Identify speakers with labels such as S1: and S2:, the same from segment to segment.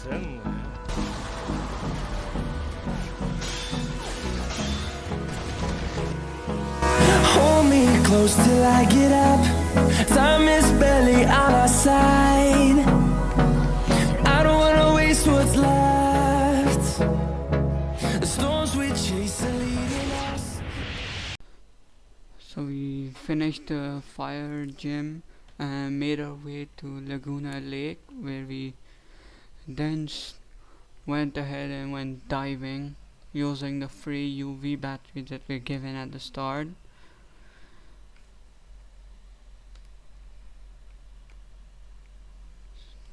S1: Hold me close till I get up. Time is barely on our side. I don't wanna waste what's left. The storms we chase are leading us.
S2: So we finished the fire gym and made our way to Laguna Lake, where we then went ahead and went diving using the free UV batteries that were given at the start.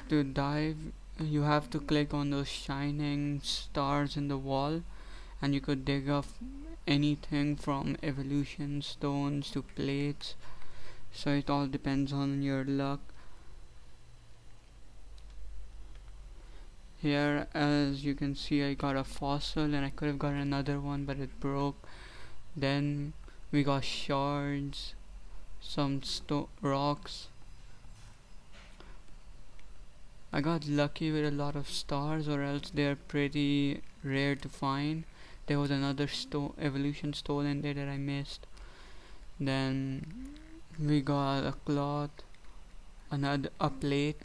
S2: To dive, you have to click on those shining stars in the wall, and you could dig up anything from evolution stones to plates, so it all depends on your luck. Here, as you can see, I got a fossil and I could have got another one, but it broke. Then we got shards, some rocks. I got lucky with a lot of stars, or else they're pretty rare to find. There was another evolution stone in there that I missed. Then we got a cloth, a plate.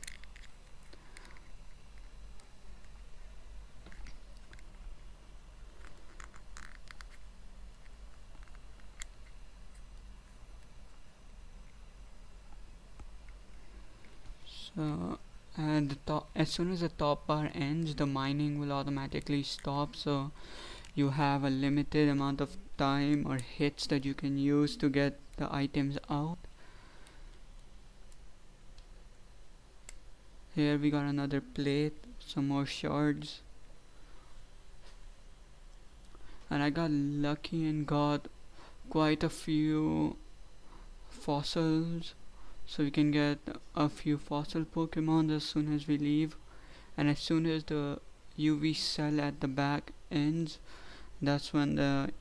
S2: So and as soon as the top bar ends, the mining will automatically stop, so you have a limited amount of time or hits that you can use to get the items out. Here we got another plate, some more shards, and I got lucky and got quite a few fossils, so we can get a few fossil Pokemon as soon as we leave. And as soon as the UV cell at the back ends, that's when the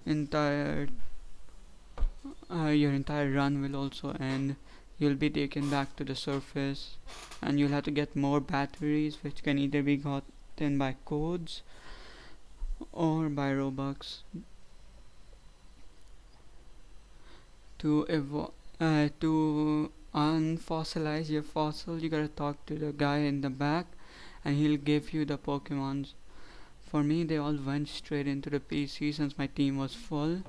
S2: entire your entire run will also end. You'll be taken back to the surface, and you'll have to get more batteries, which can either be gotten by codes or by Robux. To unfossilize your fossil, you gotta talk to the guy in the back, and he'll give you the Pokemons. For me, they all went straight into the PC since my team was full.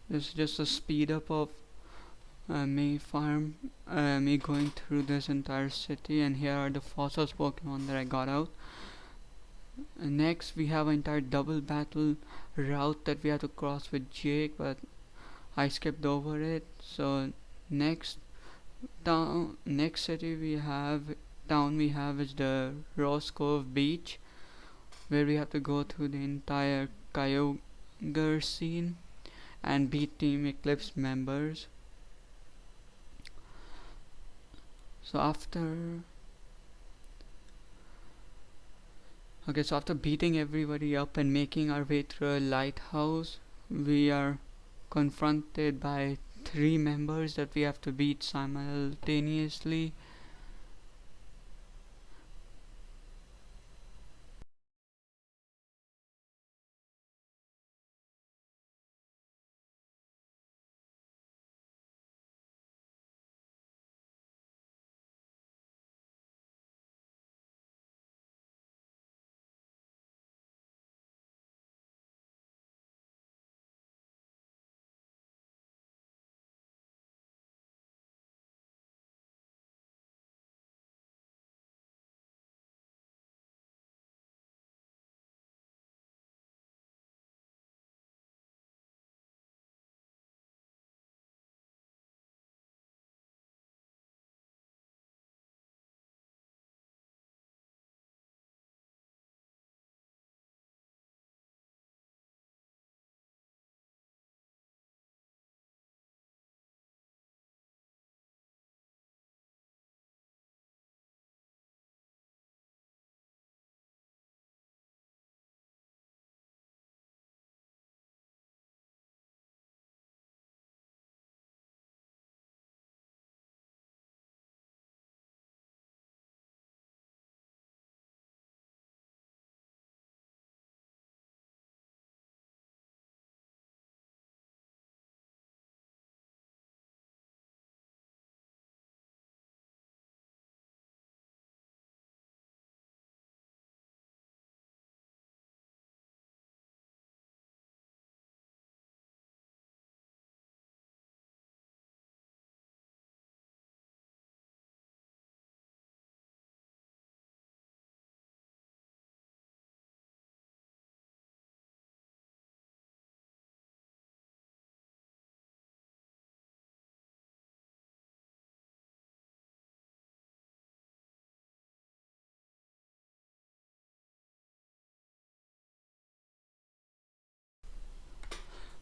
S2: This is just a speed up of me going through this entire city, and here are the fossils Pokemon that I got out. Next we have an entire double battle route that we have to cross with Jake, but I skipped over it. So next city we have is the Rose Cove Beach, where we have to go through the entire Kyogre scene and beat Team Eclipse members. So after beating everybody up and making our way through a lighthouse, we are confronted by 3 members that we have to beat simultaneously.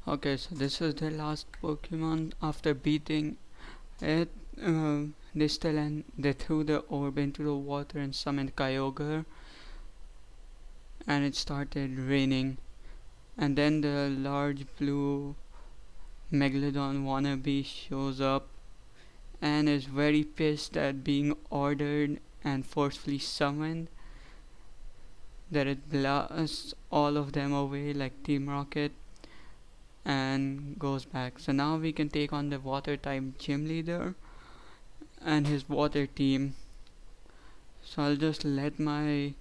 S2: Okay, so this is the last Pokemon. After beating it, they still and they threw the orb into the water and summoned Kyogre, and it started raining. And then the large blue Megalodon wannabe shows up and is very pissed at being ordered and forcefully summoned that it blasts all of them away like Team Rocket and goes back. So now we can take on the water type gym leader and his water team. So I'll just let my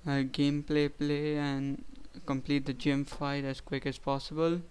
S2: gameplay play and complete the gym fight as quick as possible.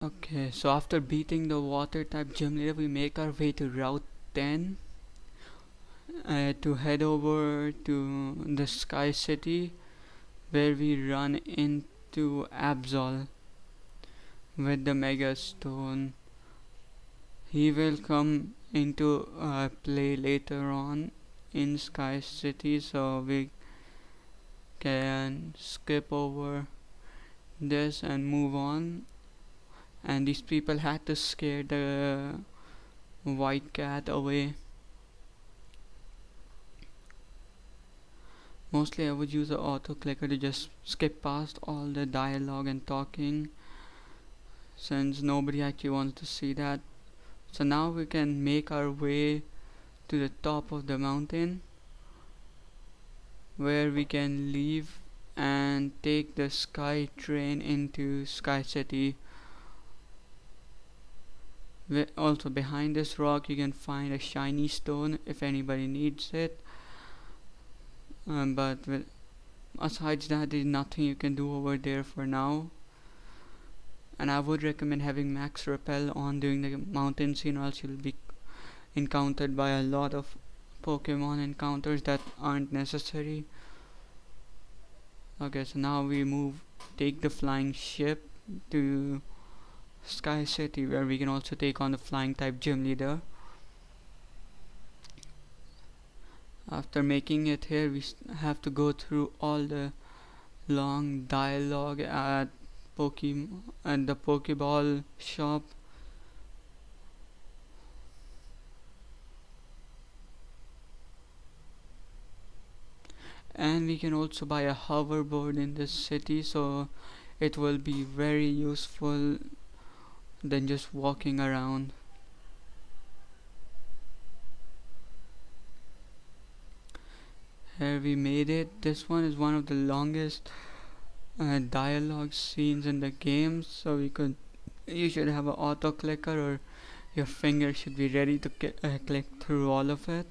S2: Okay, so after beating the water type gym leader, we make our way to Route 10 to head over to the Sky City where we run into Absol with the Mega Stone. He will come into play later on in Sky City, so we can skip over this and move on. And these people had to scare the white cat away. Mostly I would use the auto clicker to just skip past all the dialogue and talking, since nobody actually wants to see that. So now we can make our way to the top of the mountain where we can leave and take the sky train into Sky City. Also behind this rock you can find a shiny stone if anybody needs it. But aside that, there's nothing you can do over there for now. And I would recommend having max repel on during the mountain scene, or else you'll be encountered by a lot of Pokemon encounters that aren't necessary. Okay, so now we take the flying ship to Sky City, where we can also take on the flying type gym leader. After making it here, we have to go through all the long dialogue at the Pokeball shop. And we can also buy a hoverboard in this city, so it will be very useful than just walking around. Here we made it. This one is one of the longest dialogue scenes in the game, so you should have an auto clicker, or your finger should be ready to click through all of it.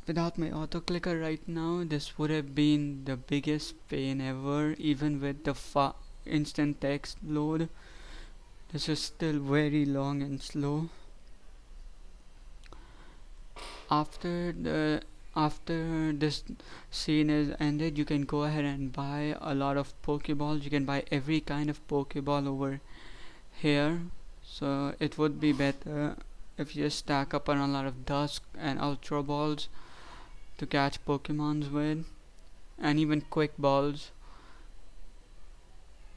S2: Without my auto clicker right now, this would have been the biggest pain ever. Even with the instant text load, this is still very long and slow. After the after this scene is ended, you can go ahead and buy a lot of Pokeballs. You can buy every kind of Pokeball over here. So it would be better if you just stack up on a lot of Dusk and Ultra Balls to catch Pokemons with, and even Quick Balls.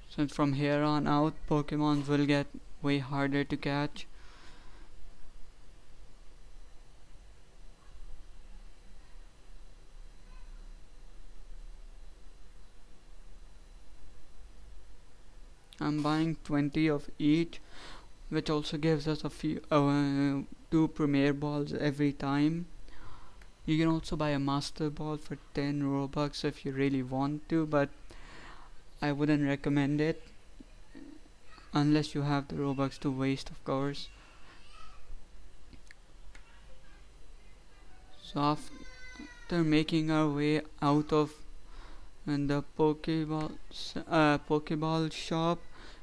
S2: Since from here on out, Pokemons will get way harder to catch. I'm buying 20 of each, which also gives us a few 2 Premier Balls every time. You can also buy a Master Ball for 10 Robux if you really want to, but I wouldn't recommend it unless you have the Robux to waste, of course. So after making our way out of the Pokeball shop,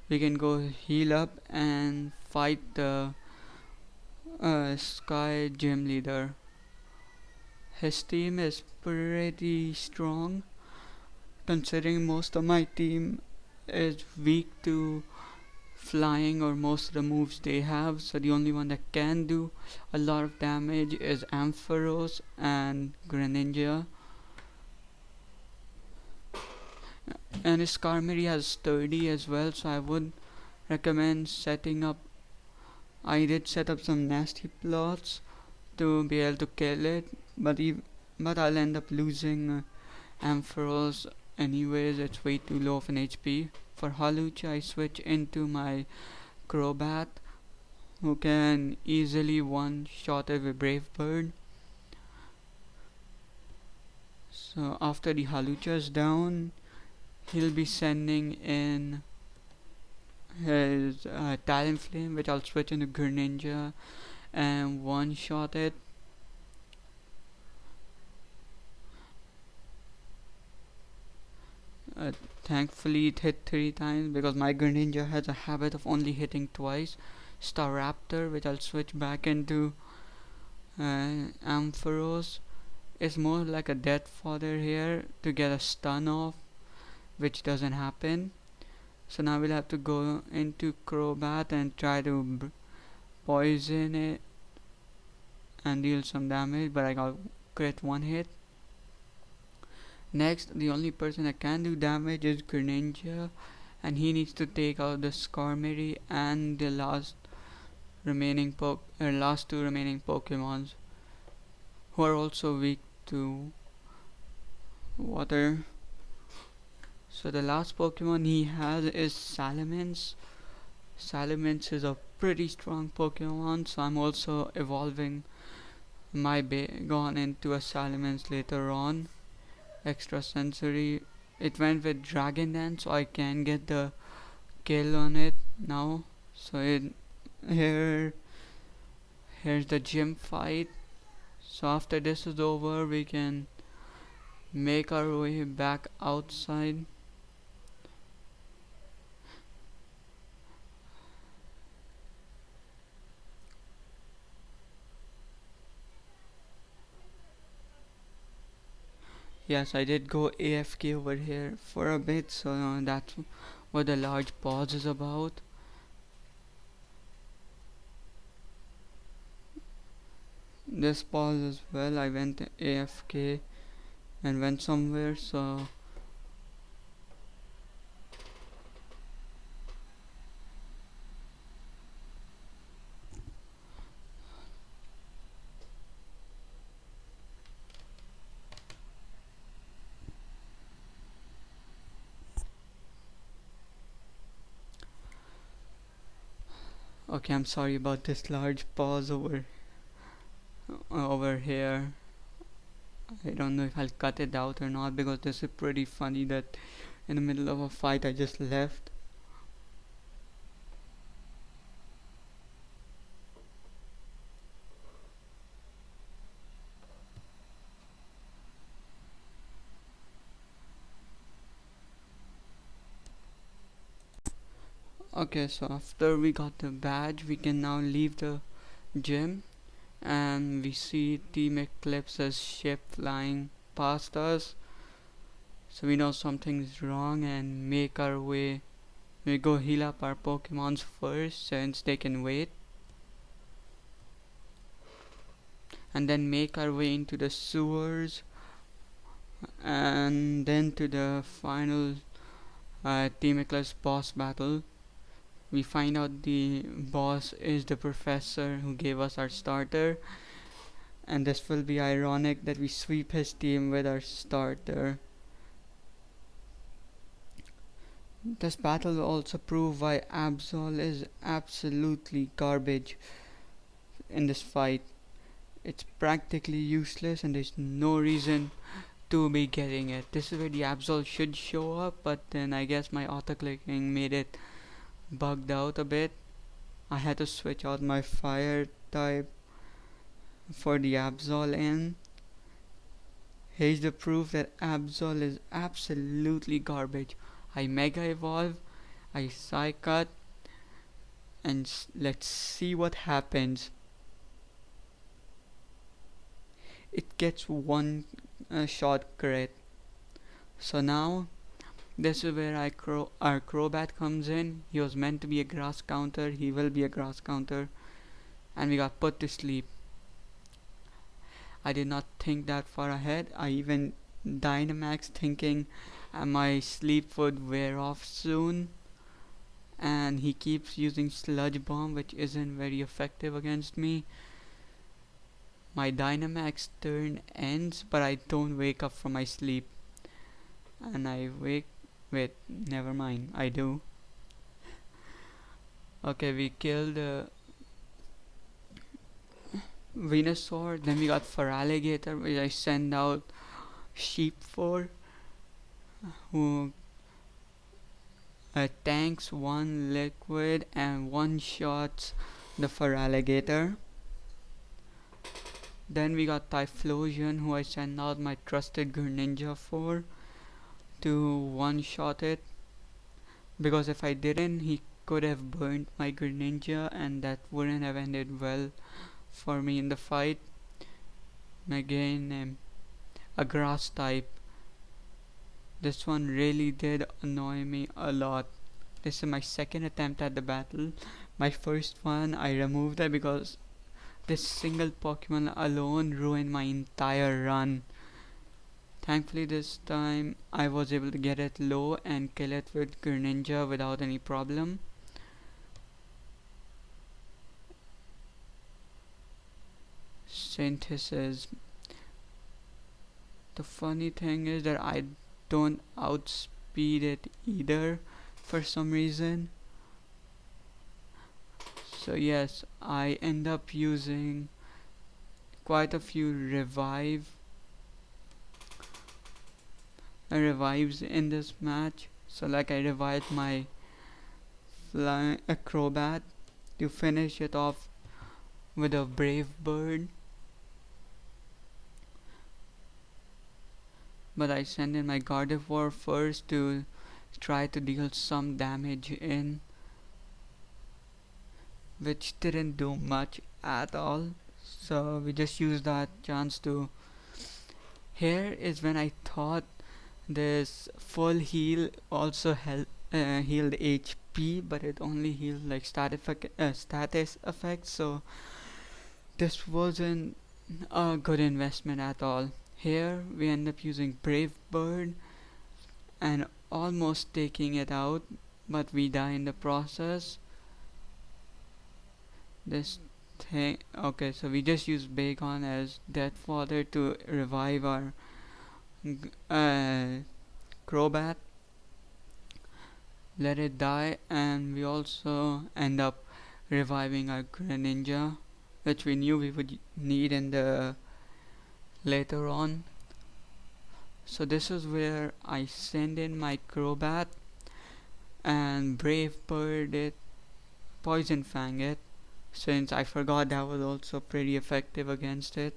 S2: we can go heal up and fight the Sky Gym Leader. His team is pretty strong, considering most of my team is weak to flying or most of the moves they have, so the only one that can do a lot of damage is Ampharos and Greninja. And his Skarmory has Sturdy as well, so I would recommend setting up. I did set up some nasty plots to be able to kill it, but I'll end up losing Ampharos anyways. It's way too low of an HP. For Hawlucha, I switch into my Crobat, who can easily one-shot it with Brave Bird. So after the Hawlucha is down, he'll be sending in his Talonflame, which I'll switch into Greninja and one-shot it. Thankfully it hit 3 times because my Greninja has a habit of only hitting twice. Staraptor, which I'll switch back into Ampharos, is more like a death fodder here to get a stun off, which doesn't happen. So now we'll have to go into Crobat and try to poison it and deal some damage, but I got crit 1 hit. Next, the only person that can do damage is Greninja, and he needs to take out the Skarmory and the last two remaining Pokemons, who are also weak to water. So the last Pokemon he has is Salamence. Salamence is a pretty strong Pokemon, so I'm also evolving my Bagon into a Salamence later on. Extrasensory. It went with Dragon Dance, so I can get the kill on it now. So here's the gym fight. So after this is over, we can make our way back outside. Yes, I did go AFK over here for a bit, so that's what the large pause is about. This pause as well, I went AFK and went somewhere, so Okay, I'm sorry about this large pause over here. I don't know if I'll cut it out or not, because this is pretty funny that in the middle of a fight I just left. Okay, so after we got the badge, we can now leave the gym, and we see Team Eclipse's ship flying past us. So we know something's wrong and make our way. We go heal up our Pokemons first since they can wait, and then make our way into the sewers, and then to the final Team Eclipse boss battle. We find out the boss is the professor who gave us our starter, and this will be ironic that we sweep his team with our starter. This battle will also prove why Absol is absolutely garbage in this fight. It's practically useless and there's no reason to be getting it. This is where the Absol should show up, but then I guess my auto clicking made it bugged out a bit. I had to switch out my fire type for the Absol in. Here's the proof that Absol is absolutely garbage. I Mega Evolve, I Psy-Cut, and let's see what happens. It gets one shot crit. So now, this is where our Crobat comes in. He was meant to be a grass counter, he will be a grass counter, and we got put to sleep. I did not think that far ahead. I even Dynamax thinking my sleep would wear off soon, and he keeps using Sludge Bomb, which isn't very effective against me. My Dynamax turn ends, but I don't wake up from my sleep, and I wait, never mind, I do. Okay, we killed Venusaur, then we got Feraligatr, which I send out Sheep for, who tanks one liquid and one shots the Feraligatr. Then we got Typhlosion, who I send out my trusted Greninja for to one shot it, because if I didn't, he could have burnt my Greninja and that wouldn't have ended well for me in the fight. Again, a grass type. This one really did annoy me a lot. This is my second attempt at the battle. My first one I removed it because this single Pokemon alone ruined my entire run. Thankfully this time I was able to get it low and kill it with Greninja without any problem. Synthesis. The funny thing is that I don't outspeed it either for some reason. So yes, I end up using quite a few revives in this match. So like I revived my Acrobat to finish it off with a Brave Bird. But I send in my Gardevoir first to try to deal some damage in, which didn't do much at all. So we just used that chance to. Here is when I thought this full heal also healed HP, but it only healed like status effects. So this wasn't a good investment at all. Here we end up using Brave Bird and almost taking it out, but we die in the process. This thing. Okay, so we just use Bagon as Death Father to revive our Crobat. Let it die, and we also end up reviving our Greninja, which we knew we would need in the later on. So this is where I send in my Crobat and Brave Bird it, Poison Fang it, since I forgot that was also pretty effective against it.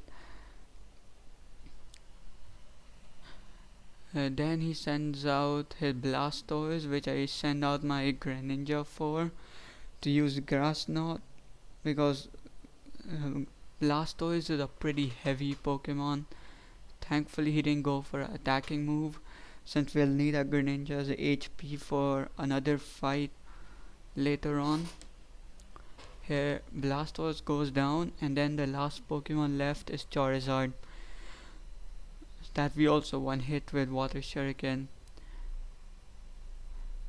S2: Then he sends out his Blastoise, which I send out my Greninja for to use Grass Knot, because Blastoise is a pretty heavy Pokemon. Thankfully he didn't go for an attacking move, since we'll need a Greninja's HP for another fight later on. Here Blastoise goes down, and then the last Pokemon left is Charizard, that we also one hit with Water Shuriken.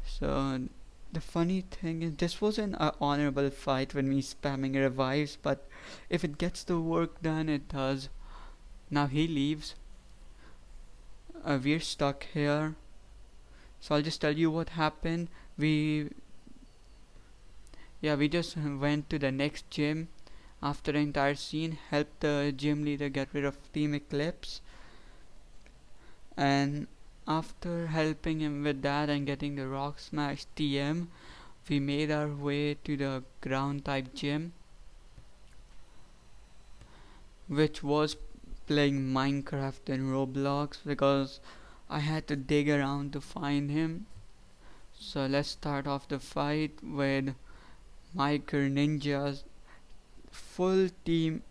S2: So the funny thing is, this wasn't an honorable fight when we spamming revives, but if it gets the work done, it does. Now he leaves. We're stuck here. So I'll just tell you what happened. We just went to the next gym after the entire scene, helped the gym leader get rid of Team Eclipse, and after helping him with that and getting the Rock Smash TM, we made our way to the ground type gym, which was playing Minecraft and Roblox, because I had to dig around to find him. So let's start off the fight with my Greninja's full team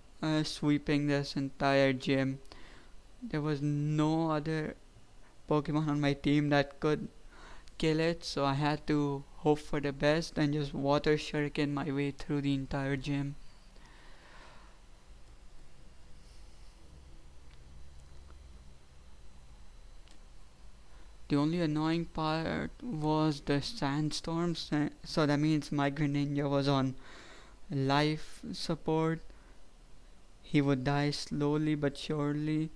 S2: sweeping this entire gym. There was no other Pokemon on my team that could kill it, so I had to hope for the best and just Water Shuriken my way through the entire gym. The only annoying part was the sandstorms, so that means my Greninja was on life support. He would die slowly but surely,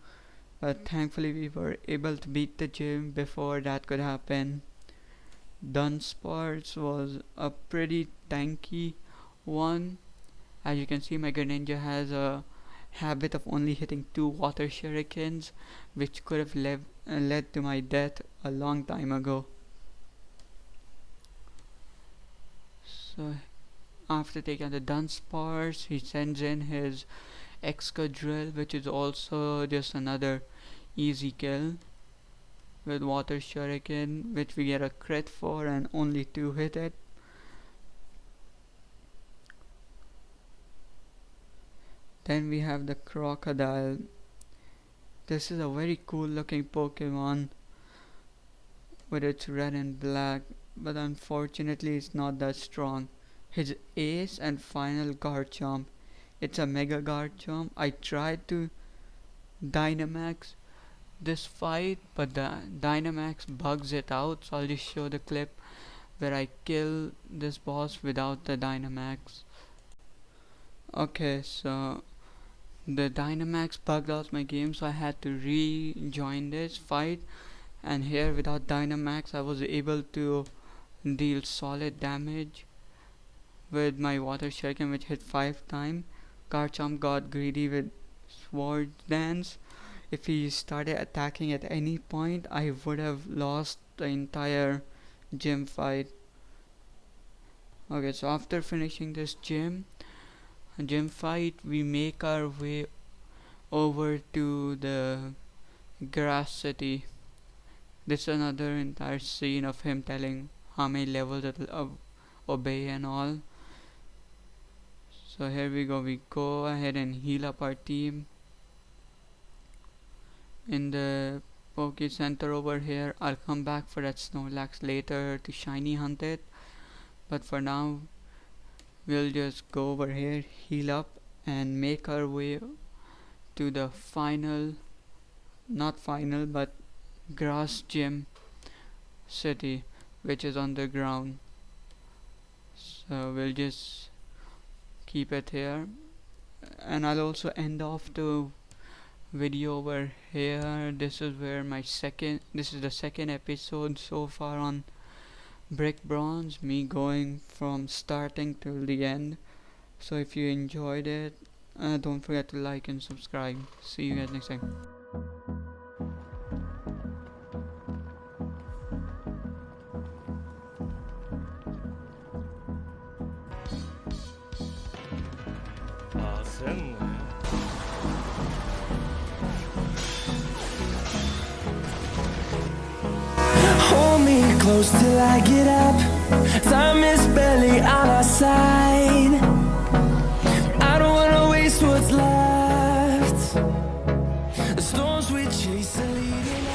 S2: but thankfully we were able to beat the gym before that could happen. Dunsparce was a pretty tanky one. As you can see, my Greninja has a habit of only hitting 2 Water Shurikens, which could have led to my death a long time ago. So after taking the Dunsparce, he sends in his Excadrill, which is also just another easy kill with Water Shuriken, which we get a crit for and only 2 hit it. Then we have the Crocodile. This is a very cool looking Pokemon with its red and black, but unfortunately it's not that strong. His ace and final Garchomp, it's a Mega Garchomp. I tried to Dynamax this fight, but the Dynamax bugs it out, so I'll just show the clip where I kill this boss without the Dynamax. Okay, so the Dynamax bugged out my game, so I had to rejoin this fight, and here without Dynamax I was able to deal solid damage with my Water Shuriken, which hit 5 times. Garchomp got greedy with Sword Dance. If he started attacking at any point, I would have lost the entire gym fight. Okay, so after finishing this gym fight, we make our way over to the Grass City. This is another entire scene of him telling how many levels it'll obey and all. So here we go ahead and heal up our team in the Poke Center over here. I'll come back for that Snorlax later to shiny hunt it, but for now we'll just go over here, heal up, and make our way to the but Grass Gym City, which is underground. So we'll just keep it here, and I'll also end off the video over here. This is the second episode so far on BrickBronze, me going from starting till the end. So if you enjoyed it, don't forget to like and subscribe. See you guys next time.
S1: Hold me close till I get up. Time is barely on our side. I don't wanna waste what's left. The storms we chase are leading